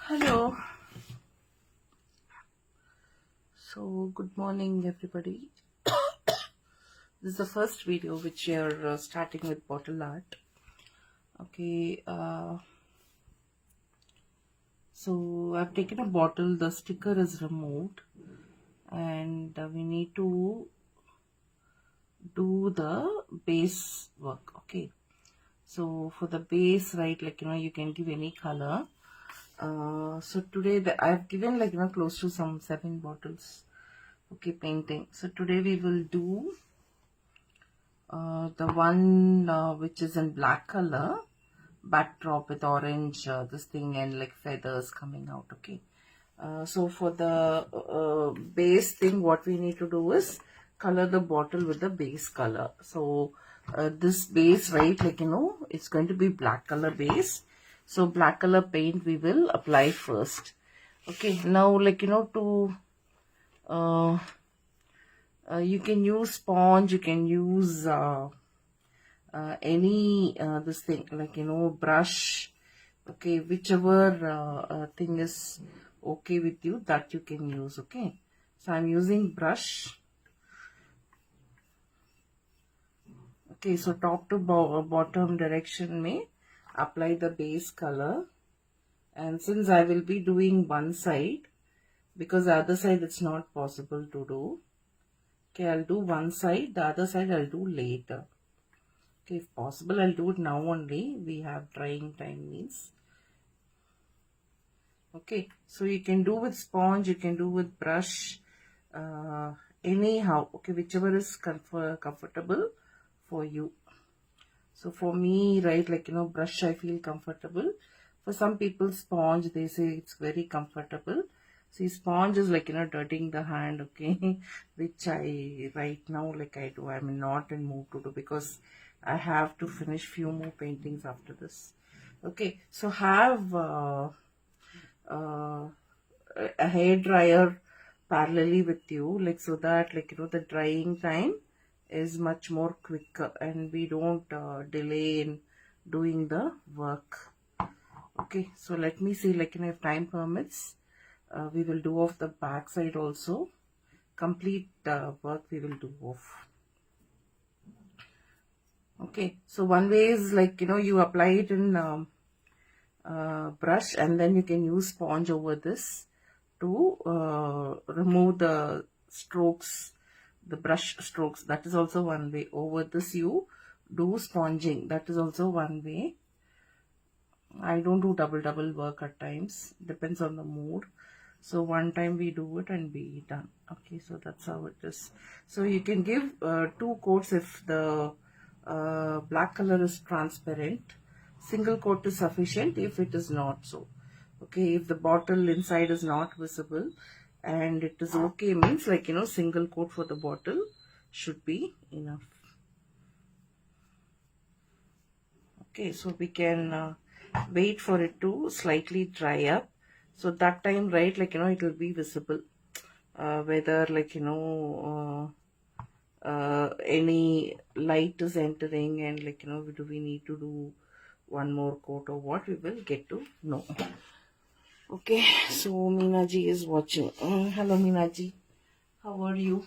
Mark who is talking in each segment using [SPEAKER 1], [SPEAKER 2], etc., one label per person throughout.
[SPEAKER 1] Hello. So, good morning, everybody. This is the first video which we are starting with bottle art. Okay. So I've taken a bottle. The sticker is removed, and we need to do the base work. Okay. So for the base, right, you can give any color. So today I've given close to some 7 bottles. Okay, painting. So today we will do the one which is in black color backdrop with orange this thing and like feathers coming out. Okay, so for the base thing, what we need to do is color the bottle with the base color. So this base, right, it's going to be black color base. So black color paint we will apply first. Okay, now to uh, you can use sponge, you can use any this thing brush. Okay, whichever thing is okay with you, that you can use. Okay, so I'm using brush. Okay, so top to bottom direction may apply the base color, and since I will be doing one side because the other side it's not possible to do. Okay, I'll do one side, the other side I'll do later. Okay, if possible I'll do it now only. We have drying time means. Okay, so you can do with sponge, you can do with brush, anyhow. Okay, whichever is comfortable for you. So for me, right, brush I feel comfortable. For some people, sponge, they say it's very comfortable. See, sponge is dirtying the hand. Okay, which I right now I do. I'm not in mood to do because I have to finish few more paintings after this. Okay, so have uh, a hair dryer parallelly with you, so that the drying time is much more quicker and we don't delay in doing the work. Okay, so let me see if time permits, we will do off the back side also. Complete work we will do off. Okay, so one way is you apply it in brush, and then you can use sponge over this to remove the strokes, the brush strokes. That is also one way. Over this you do sponging. That is also one way. I don't do double work at times. Depends on the mood. So one time we do it and be done. Okay, so that's how it is. So you can give 2 coats if the black color is transparent. Single coat is sufficient if it is not so. Okay, if the bottle inside is not visible and it is okay, means single coat for the bottle should be enough. Okay, so we can wait for it to slightly dry up. So that time, right, it will be visible whether any light is entering, and do we need to do one more coat or what, we will get to know. Okay, so Meenaji is watching. Hello Meenaji, how are you?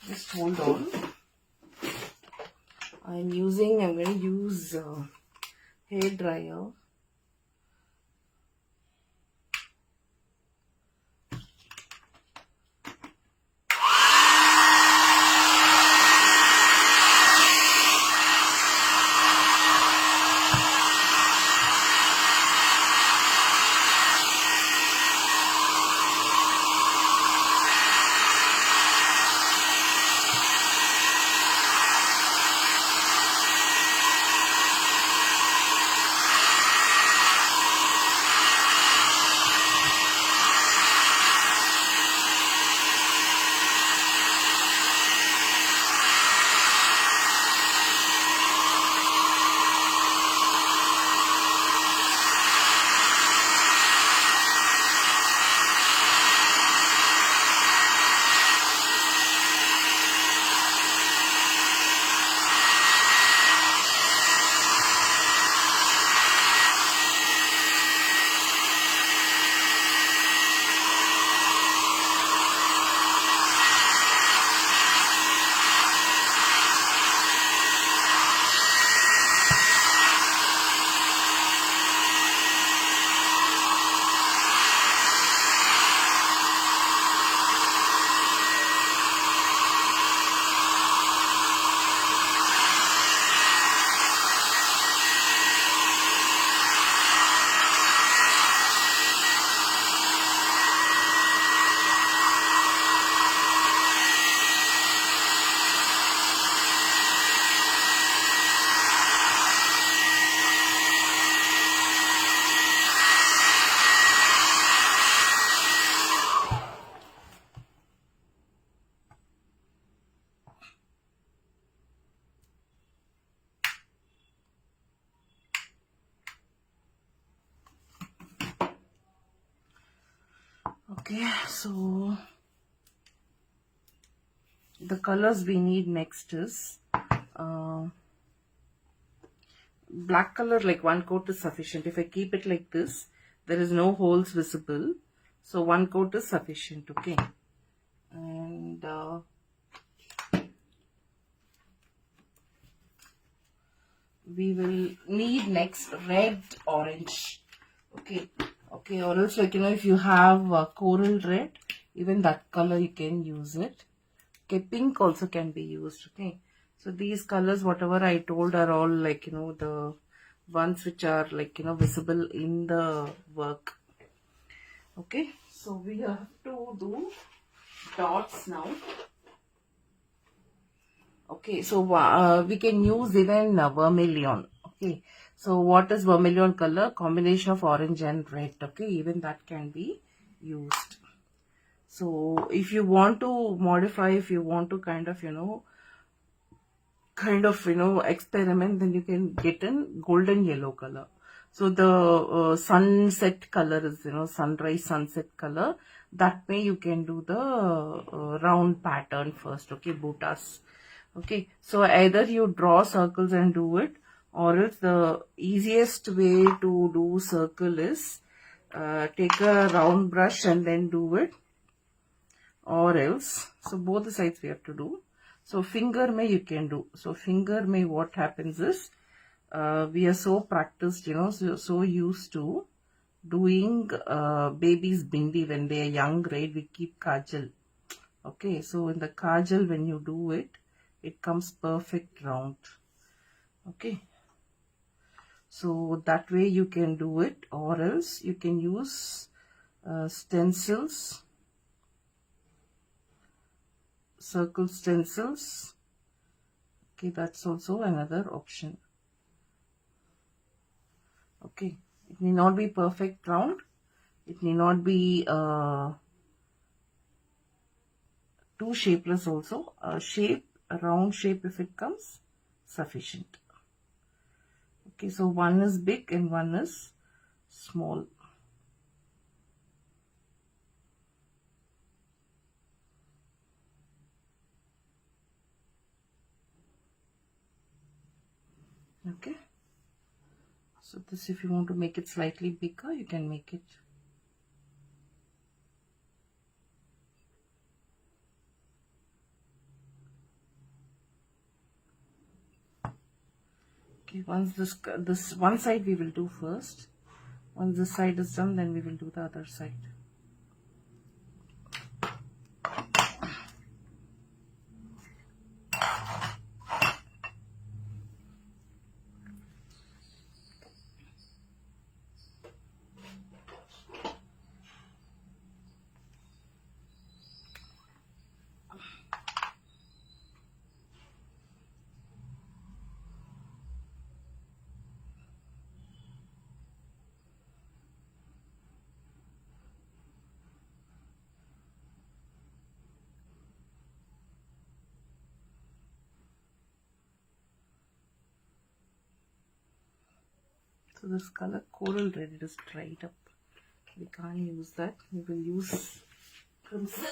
[SPEAKER 1] Just hold on. I'm going to use hair dryer. Okay, so the colors we need next is black color. Like one coat is sufficient. If I keep it like this, there is no holes visible, so one coat is sufficient. Okay, and we will need next red, orange. Okay, or else, like, if you have coral red, even that color you can use it. Okay, pink also can be used. Okay, so these colors, whatever I told, are all like, the ones which are like, visible in the work. Okay, so we have to do dots now. Okay, so we can use even vermilion. Okay, so what is vermilion color? Combination of orange and red. Okay, even that can be used. So if you want to modify, if you want to kind of, experiment, then you can get in golden yellow color. So the sunset color is, sunrise sunset color. That way you can do the round pattern first. Okay, butas. Okay, so either you draw circles and do it, or else the easiest way to do circle is take a round brush and then do it, or else, so both the sides we have to do. So finger may you can do. So finger may, what happens is, we are so practiced, so used to doing babies bindi when they are young, right? We keep kajal. Okay, so in the kajal, when you do it, it comes perfect round. Okay, so that way you can do it, or else you can use stencils, circle stencils. Okay, that's also another option. Okay, it may not be perfect round, it may not be too shapeless also. A round shape, if it comes, sufficient. Okay, so one is big and one is small. Okay, so this, if you want to make it slightly bigger, you can make it. Okay, once this one side we will do first. Once this side is done, then we will do the other side. So this color coral red, it is dried up. We can't use that. We will use crimson.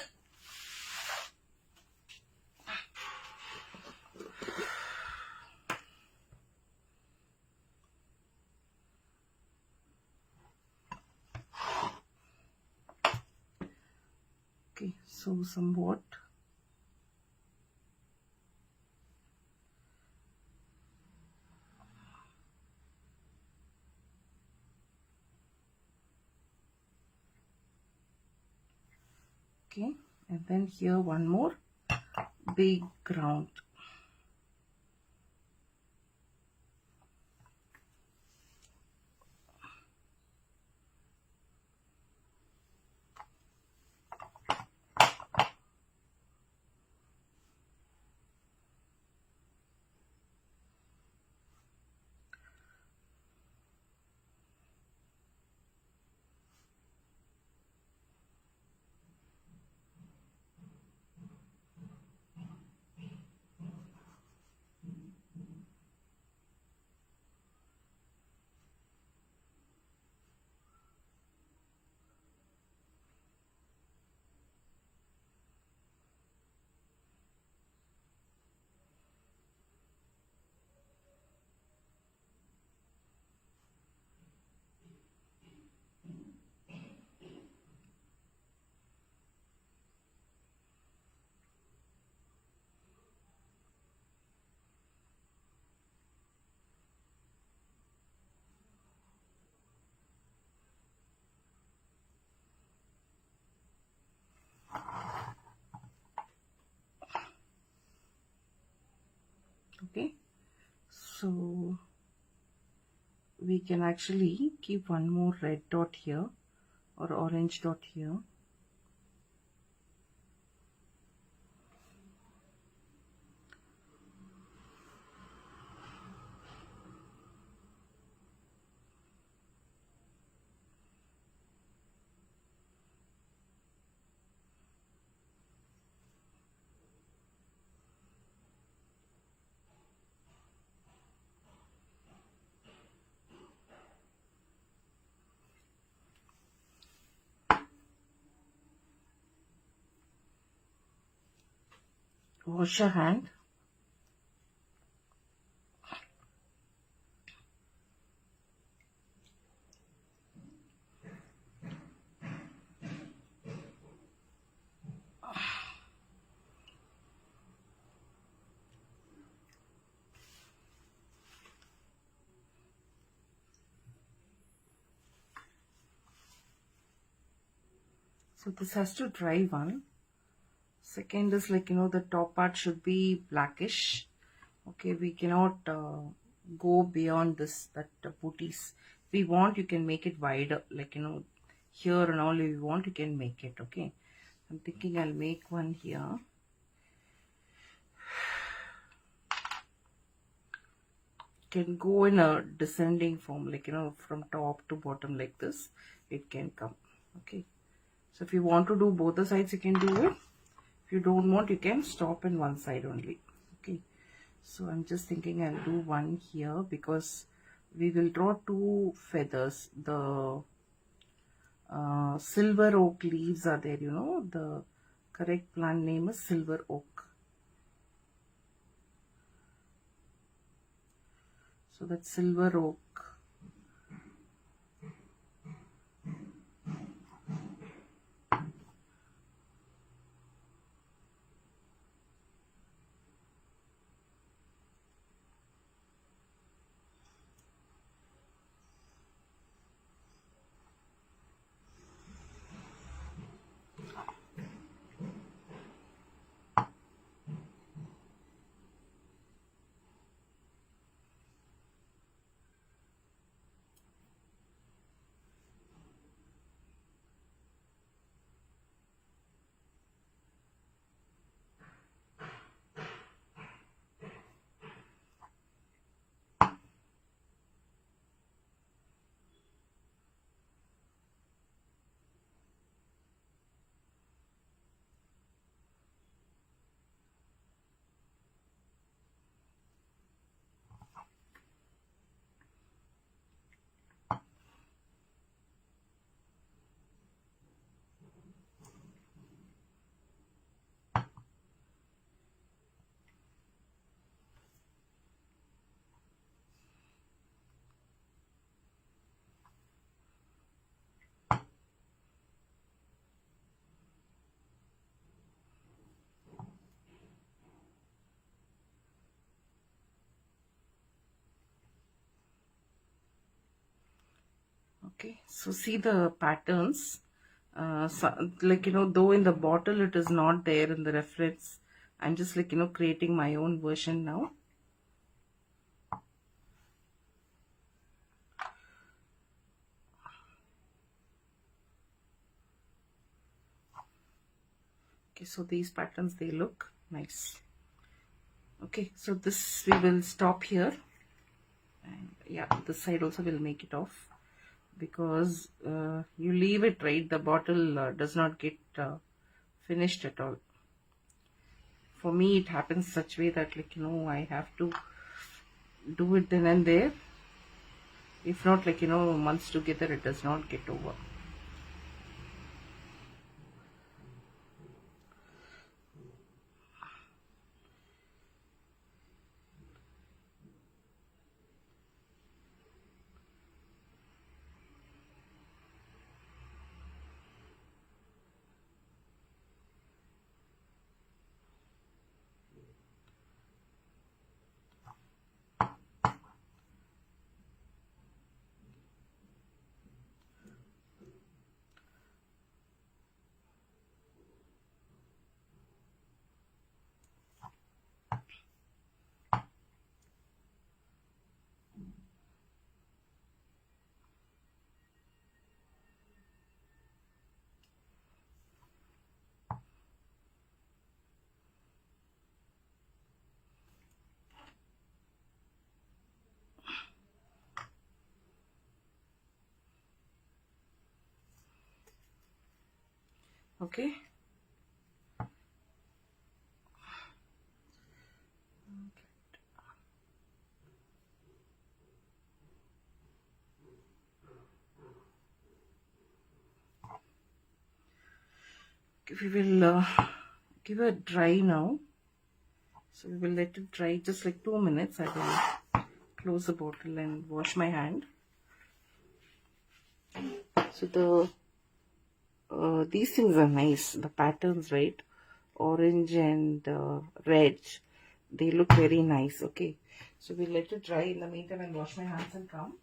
[SPEAKER 1] Okay, so somewhat. Okay, and then here one more big round. Okay, so we can actually keep one more red dot here or orange dot here. Wash your hand. So this has to dry one. Second is like, the top part should be blackish. Okay, we cannot go beyond this, that booties. If we want, you can make it wider, like, here and all. If you want, you can make it. Okay, I'm thinking I'll make one here. Can go in a descending form, like, from top to bottom like this. It can come. Okay, so if you want to do both the sides, you can do it. If you don't want, you can stop in one side only. Okay, so I'm just thinking I'll do one here because we will draw two feathers. The silver oak leaves are there, the correct plant name is silver oak. So that's silver oak. Okay, so see the patterns. So, like, though in the bottle it is not there in the reference, I'm just like, creating my own version now. Okay, so these patterns, they look nice. Okay, so this we will stop here. And yeah, this side also will make it off because you leave it, right? The bottle does not get finished at all. For me, it happens such way that, like, I have to do it then and there. If not, like, months together, it does not get over. Okay. We will give it dry now. So we will let it dry just like 2 minutes. I will close the bottle and wash my hand. So these things are nice. The patterns, right? Orange and red. They look very nice. Okay. So we'll let it dry. In the meantime, I'll wash my hands and come.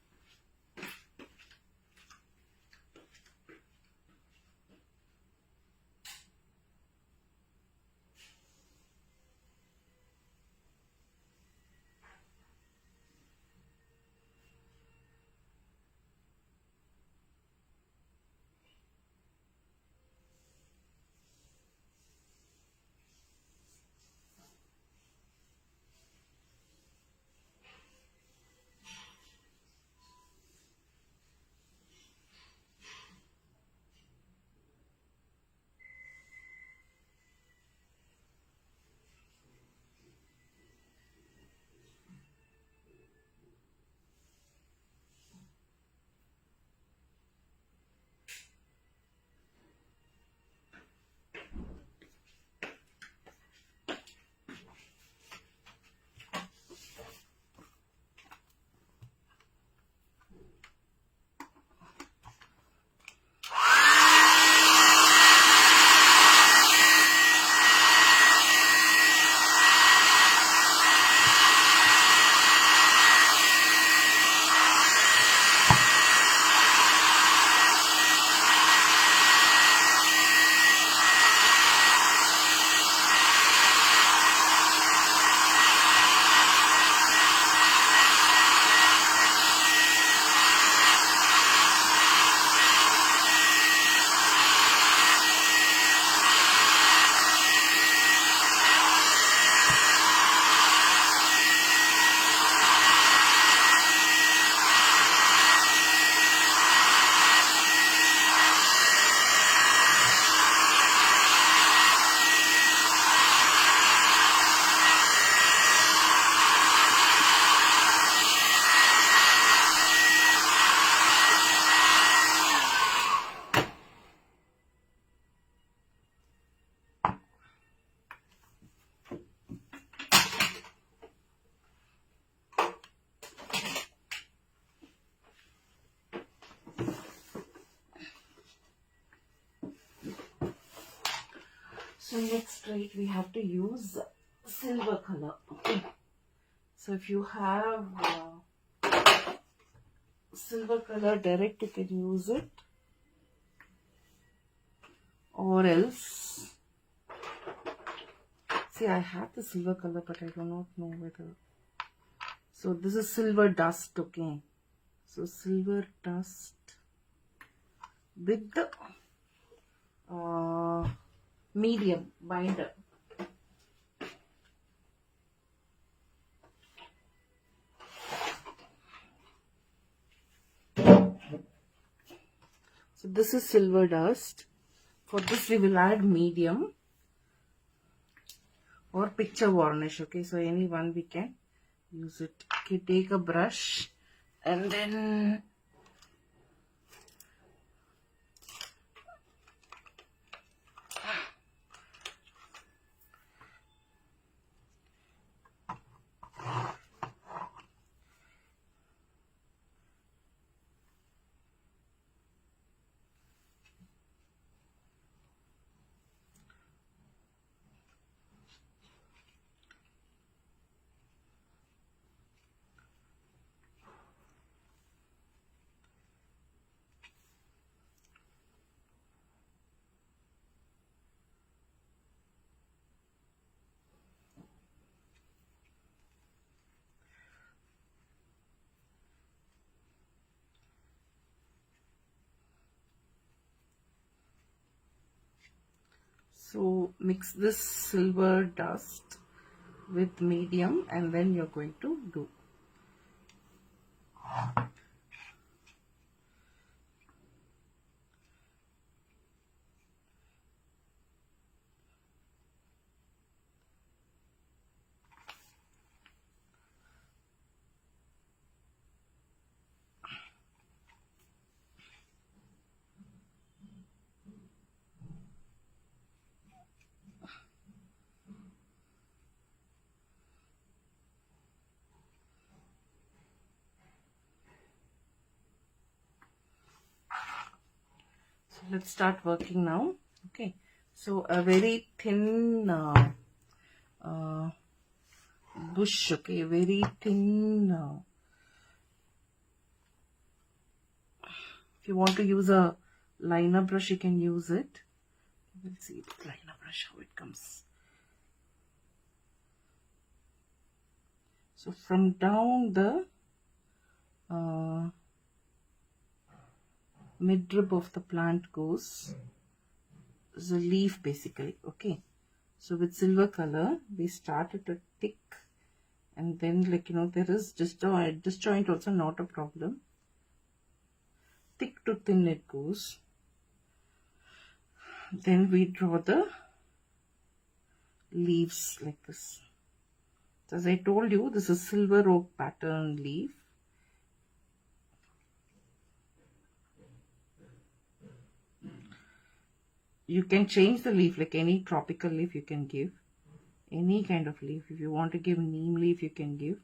[SPEAKER 1] So next, right, we have to use silver color. Okay. So if you have silver color direct, you can use it, or else, see, I have the silver color, but I do not know whether. So this is silver dust. Okay. So silver dust with the medium binder. So this is silver dust. For this we will add medium or picture varnish. Okay, so any one we can use it. Okay, take a brush and then so mix this silver dust with medium and then you're going to do. let's start working now. Okay, so a very thin bush. Okay, very thin. If you want to use a liner brush, you can use it. We'll see the liner brush how it comes. So from down the midrib of the plant goes the leaf basically. Okay, so with silver color we started to thick, and then there is disjoint also not a problem. Thick to thin it goes. Then we draw the leaves like this. So as I told you, this is silver oak pattern leaf. You can change the leaf, like any tropical leaf you can give. Any kind of leaf. If you want to give neem leaf, you can give.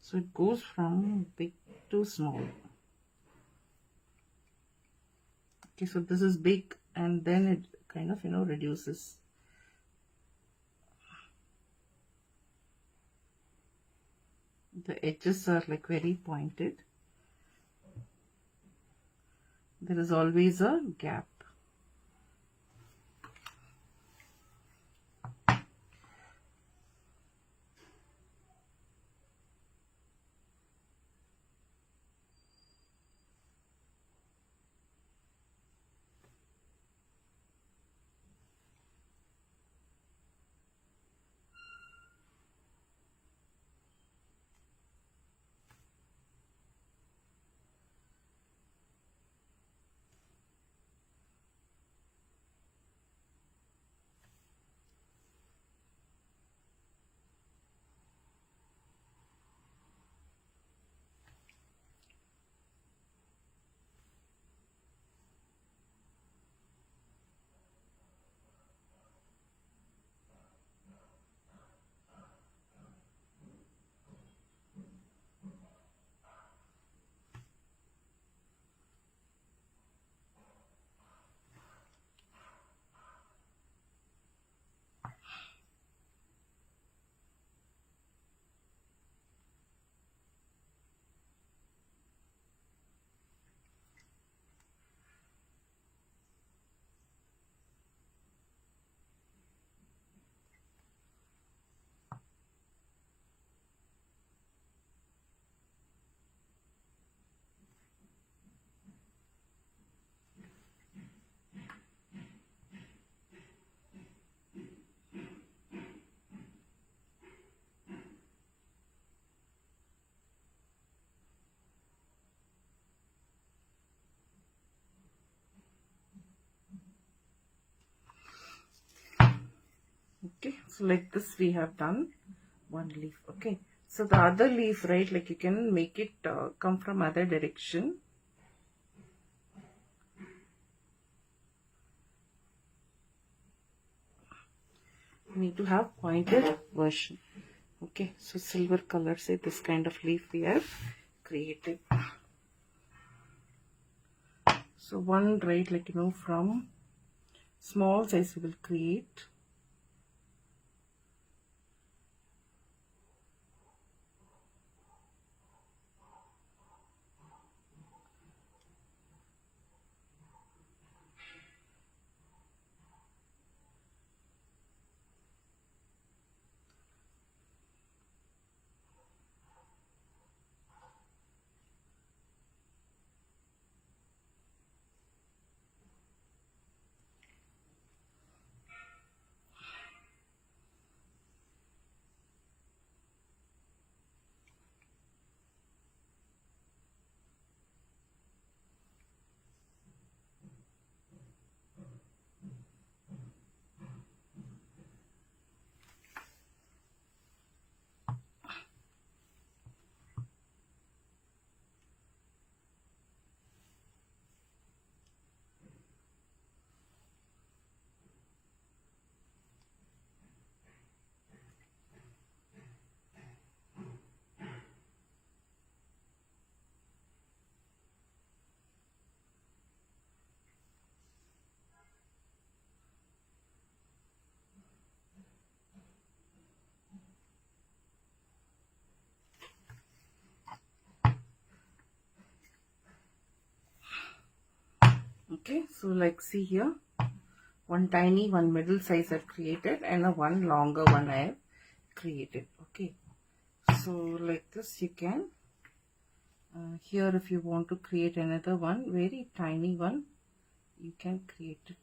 [SPEAKER 1] So it goes from big to small. Okay, so this is big, and then it kind of reduces. The edges are like very pointed. There is always a gap. Okay, so like this we have done one leaf. Okay, so the other leaf, right, like you can make it come from other direction. You need to have pointed version. Okay, so silver color, say this kind of leaf we have created. So one, right, like from small size we will create. Okay, so like see here, one tiny, one middle size I've created, and a one longer one I have created. Okay, so like this you can here, if you want to create another one, very tiny one, you can create it.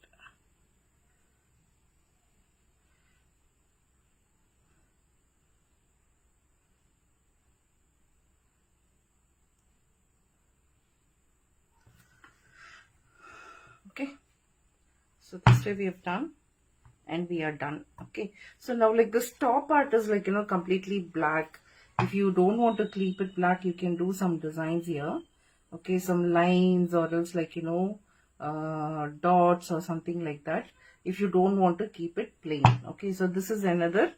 [SPEAKER 1] Okay, so this way we have done, and we are done. Okay, so now like this top part is like, completely black. If you don't want to keep it black, you can do some designs here. Okay, some lines, or else like dots or something like that, if you don't want to keep it plain. Okay, so this is another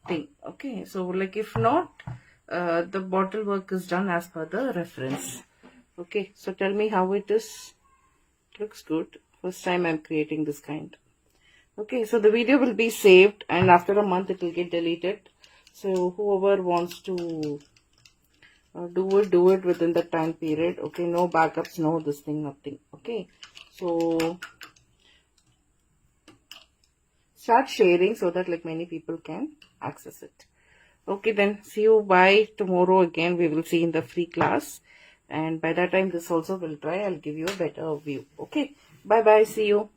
[SPEAKER 1] thing. Okay, so like if not, the bottle work is done as per the reference. Okay, so tell me how it is. Looks good. First time I'm creating this kind. Okay, so the video will be saved, and after a month it will get deleted. So whoever wants to do it within the time period. Okay, no backups, no this thing, nothing. Okay, so start sharing so that like many people can access it. Okay, then see you by tomorrow again. We will see in the free class, and by that time this also will try. I'll give you a better view. Okay, bye bye, see you.